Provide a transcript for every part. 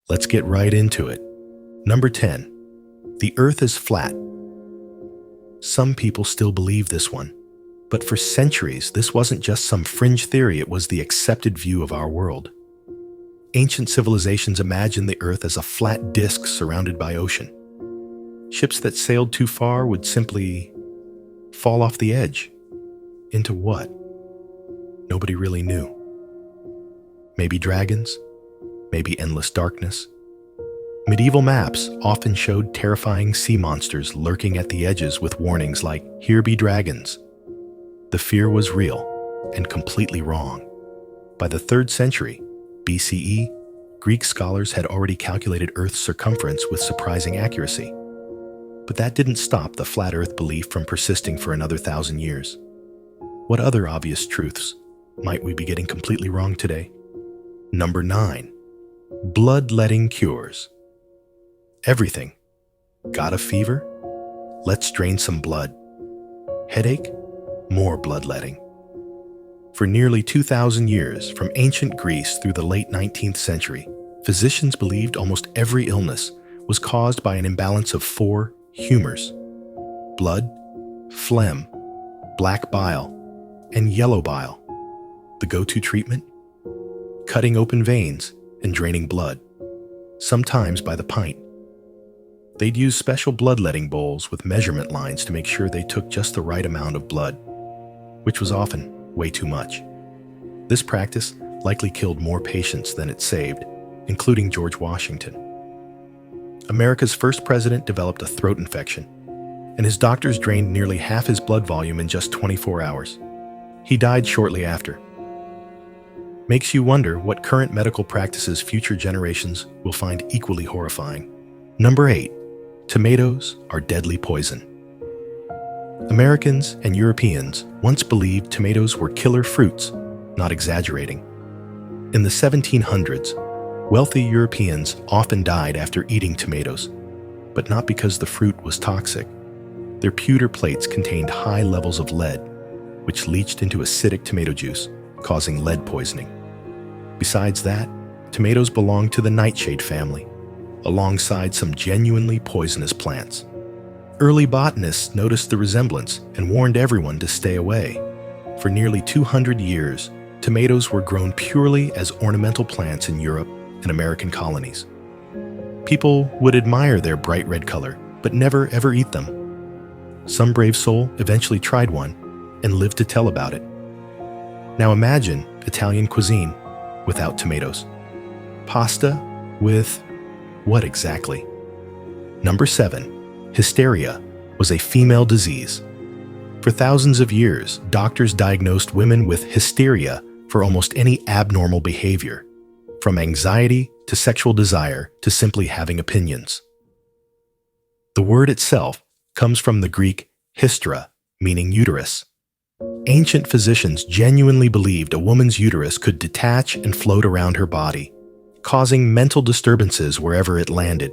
Let's get right into it. Number 10. The Earth is flat. Some people still believe this one, but for centuries this wasn't just some fringe theory, it was the accepted view of our world. Ancient civilizations imagined the Earth as a flat disk surrounded by ocean. Ships that sailed too far would simply fall off the edge. Into what? Nobody really knew. Maybe dragons, maybe endless darkness. Medieval maps often showed terrifying sea monsters lurking at the edges with warnings like, "Here be dragons." The fear was real and completely wrong. By the 3rd century BCE, Greek scholars had already calculated Earth's circumference with surprising accuracy. But that didn't stop the flat Earth belief from persisting for another 1,000 years. What other obvious truths might we be getting completely wrong today? Number 9. Bloodletting cures. Everything. Got a fever? Let's drain some blood. Headache? More bloodletting. For nearly 2,000 years, from ancient Greece through the late 19th century, physicians believed almost every illness was caused by an imbalance of 4 humors: blood, phlegm, black bile, and yellow bile. The go-to treatment? Cutting open veins and draining blood, sometimes by the pint. They'd use special bloodletting bowls with measurement lines to make sure they took just the right amount of blood, which was often way too much. This practice likely killed more patients than it saved, including George Washington. America's first president developed a throat infection, and his doctors drained nearly half his blood volume in just 24 hours. He died shortly after. Makes you wonder what current medical practices future generations will find equally horrifying. Number 8. Tomatoes are deadly poison. Americans and Europeans once believed tomatoes were killer fruits, not exaggerating. In the 1700s, wealthy Europeans often died after eating tomatoes, but not because the fruit was toxic. Their pewter plates contained high levels of lead, which leached into acidic tomato juice, causing lead poisoning. Besides that, tomatoes belong to the nightshade family, alongside some genuinely poisonous plants. Early botanists noticed the resemblance and warned everyone to stay away. For nearly 200 years, tomatoes were grown purely as ornamental plants in Europe and American colonies. People would admire their bright red color, but never ever eat them. Some brave soul eventually tried one and lived to tell about it. Now imagine Italian cuisine without tomatoes. Pasta with what exactly? Number 7. Hysteria was a female disease. For thousands of years, doctors diagnosed women with hysteria for almost any abnormal behavior, from anxiety to sexual desire to simply having opinions. The word itself comes from the Greek hystra, meaning uterus. Ancient physicians genuinely believed a woman's uterus could detach and float around her body, causing mental disturbances wherever it landed.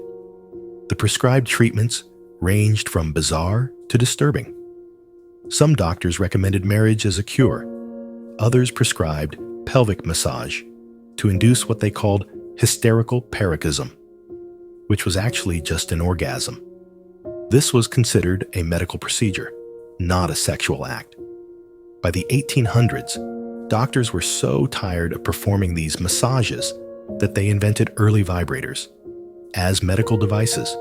The prescribed treatments ranged from bizarre to disturbing. Some doctors recommended marriage as a cure. Others prescribed pelvic massage to induce what they called hysterical paroxysm, which was actually just an orgasm. This was considered a medical procedure, not a sexual act. By the 1800s, doctors were so tired of performing these massages that they invented early vibrators as medical devices.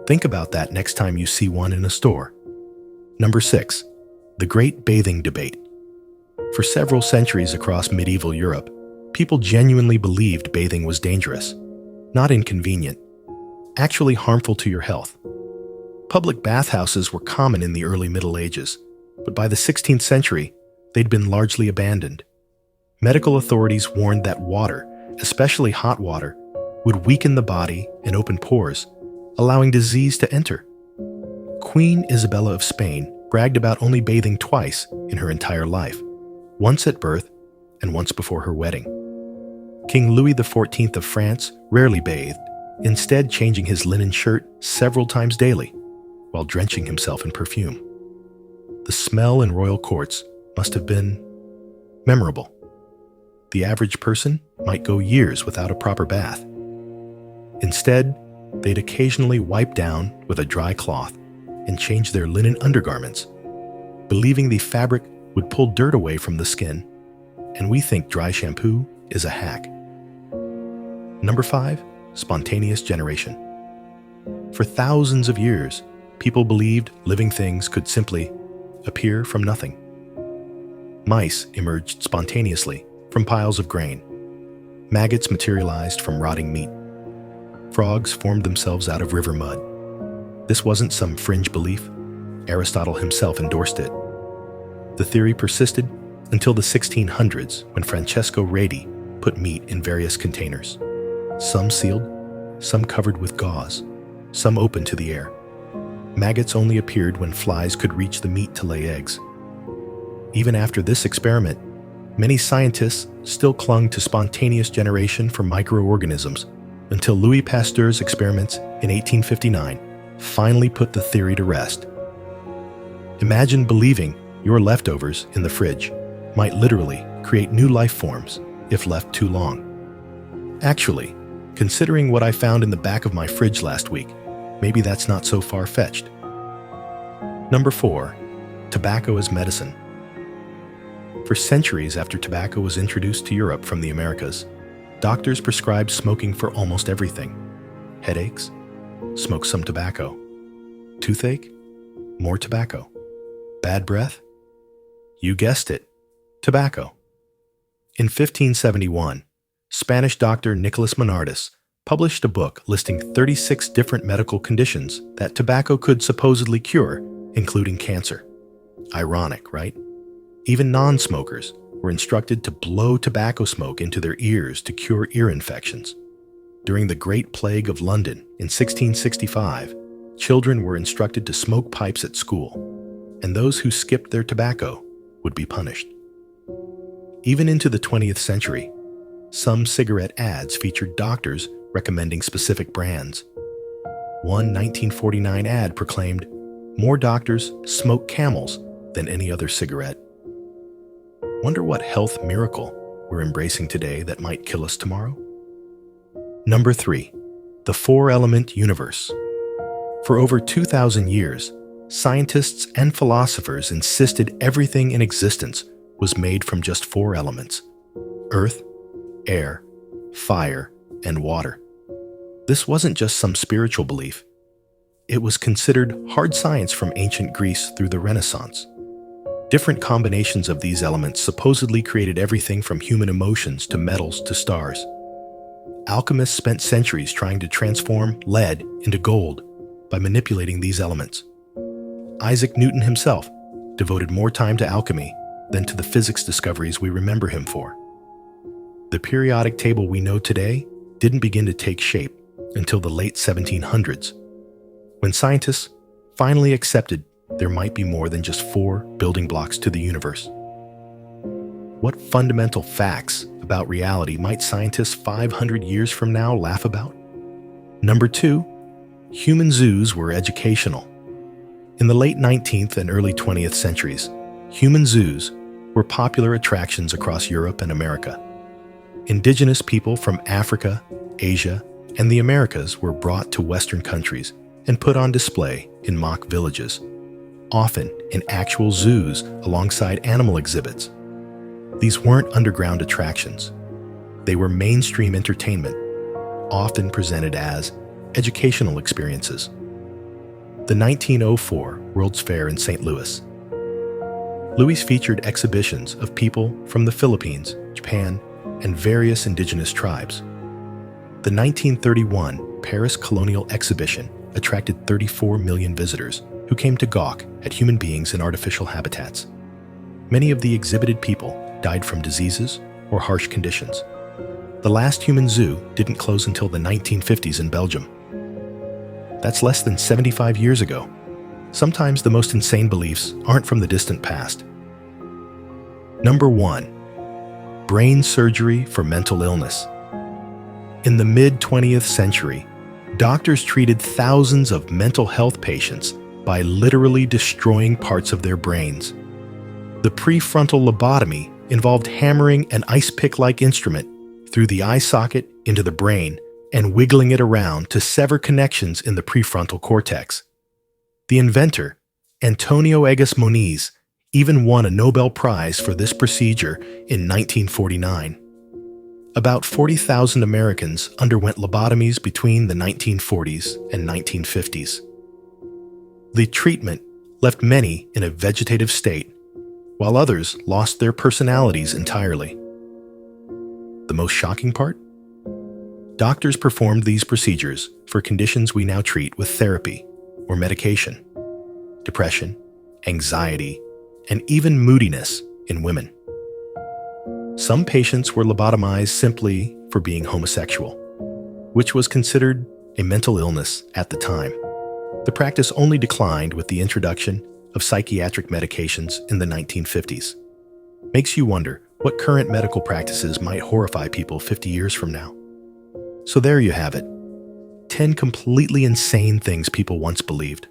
Think about that next time you see one in a store. Number 6. The Great Bathing Debate. For several centuries across medieval Europe, people genuinely believed bathing was dangerous, not inconvenient, actually harmful to your health. Public bathhouses were common in the early Middle Ages, but by the 16th century, they'd been largely abandoned. Medical authorities warned that water, especially hot water, would weaken the body and open pores, allowing disease to enter. Queen Isabella of Spain bragged about only bathing twice in her entire life, once at birth and once before her wedding. King Louis XIV of France rarely bathed, instead changing his linen shirt several times daily, while drenching himself in perfume. The smell in royal courts must have been memorable. The average person might go years without a proper bath. Instead, they'd occasionally wipe down with a dry cloth and change their linen undergarments, believing the fabric would pull dirt away from the skin, and we think dry shampoo is a hack. Number 5, spontaneous generation. For thousands of years, people believed living things could simply appear from nothing. Mice emerged spontaneously from piles of grain. Maggots materialized from rotting meat. Frogs formed themselves out of river mud. This wasn't some fringe belief. Aristotle himself endorsed it. The theory persisted until the 1600s, when Francesco Redi put meat in various containers. Some sealed, some covered with gauze, some open to the air. Maggots only appeared when flies could reach the meat to lay eggs. Even after this experiment, many scientists still clung to spontaneous generation for microorganisms until Louis Pasteur's experiments in 1859 finally put the theory to rest. Imagine believing your leftovers in the fridge might literally create new life forms if left too long. Actually, considering what I found in the back of my fridge last week, maybe that's not so far-fetched. Number 4, tobacco as medicine. For centuries after tobacco was introduced to Europe from the Americas, doctors prescribed smoking for almost everything. Headaches? Smoke some tobacco. Toothache? More tobacco. Bad breath? You guessed it, tobacco. In 1571, Spanish doctor Nicolas Monardis published a book listing 36 different medical conditions that tobacco could supposedly cure, including cancer. Ironic, right? Even non-smokers were instructed to blow tobacco smoke into their ears to cure ear infections. During the Great Plague of London in 1665, children were instructed to smoke pipes at school, and those who skipped their tobacco would be punished. Even into the 20th century, some cigarette ads featured doctors recommending specific brands. One 1949 ad proclaimed, "More doctors smoke Camels than any other cigarette." Wonder what health miracle we're embracing today that might kill us tomorrow? Number 3, the 4-element universe. For over 2,000 years, scientists and philosophers insisted everything in existence was made from just 4 elements: earth, air, fire, and water. This wasn't just some spiritual belief. It was considered hard science from ancient Greece through the Renaissance. Different combinations of these elements supposedly created everything from human emotions to metals to stars. Alchemists spent centuries trying to transform lead into gold by manipulating these elements. Isaac Newton himself devoted more time to alchemy than to the physics discoveries we remember him for. The periodic table we know today didn't begin to take shape until the late 1700s, when scientists finally accepted there might be more than just 4 building blocks to the universe. What fundamental facts about reality might scientists 500 years from now laugh about? Number 2, human zoos were educational. In the late 19th and early 20th centuries, human zoos were popular attractions across Europe and America. Indigenous people from Africa, Asia, and the Americas were brought to Western countries and put on display in mock villages, often in actual zoos alongside animal exhibits. These weren't underground attractions. They were mainstream entertainment, often presented as educational experiences. The 1904 World's Fair in St. Louis. Louis featured exhibitions of people from the Philippines, Japan, and various indigenous tribes. The 1931 Paris Colonial Exhibition attracted 34 million visitors who came to gawk at human beings in artificial habitats. Many of the exhibited people died from diseases or harsh conditions. The last human zoo didn't close until the 1950s in Belgium. That's less than 75 years ago. Sometimes the most insane beliefs aren't from the distant past. Number 1, brain surgery for mental illness. In the mid-20th century, doctors treated thousands of mental health patients by literally destroying parts of their brains. The prefrontal lobotomy involved hammering an ice pick-like instrument through the eye socket into the brain and wiggling it around to sever connections in the prefrontal cortex. The inventor, Antonio Egas Moniz, even won a Nobel Prize for this procedure in 1949. About 40,000 Americans underwent lobotomies between the 1940s and 1950s. The treatment left many in a vegetative state, while others lost their personalities entirely. The most shocking part? Doctors performed these procedures for conditions we now treat with therapy or medication: depression, anxiety, and even moodiness in women. Some patients were lobotomized simply for being homosexual, which was considered a mental illness at the time. The practice only declined with the introduction of psychiatric medications in the 1950s. Makes you wonder what current medical practices might horrify people 50 years from now. So there you have it. 10 completely insane things people once believed.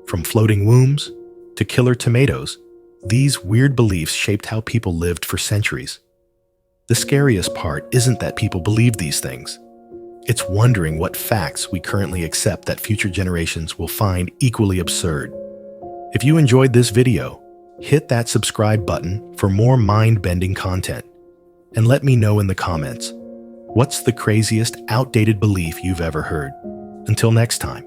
From floating wombs to killer tomatoes, these weird beliefs shaped how people lived for centuries. The scariest part isn't that people believe these things. It's wondering what facts we currently accept that future generations will find equally absurd. If you enjoyed this video, hit that subscribe button for more mind-bending content, and let me know in the comments, what's the craziest, outdated belief you've ever heard? Until next time.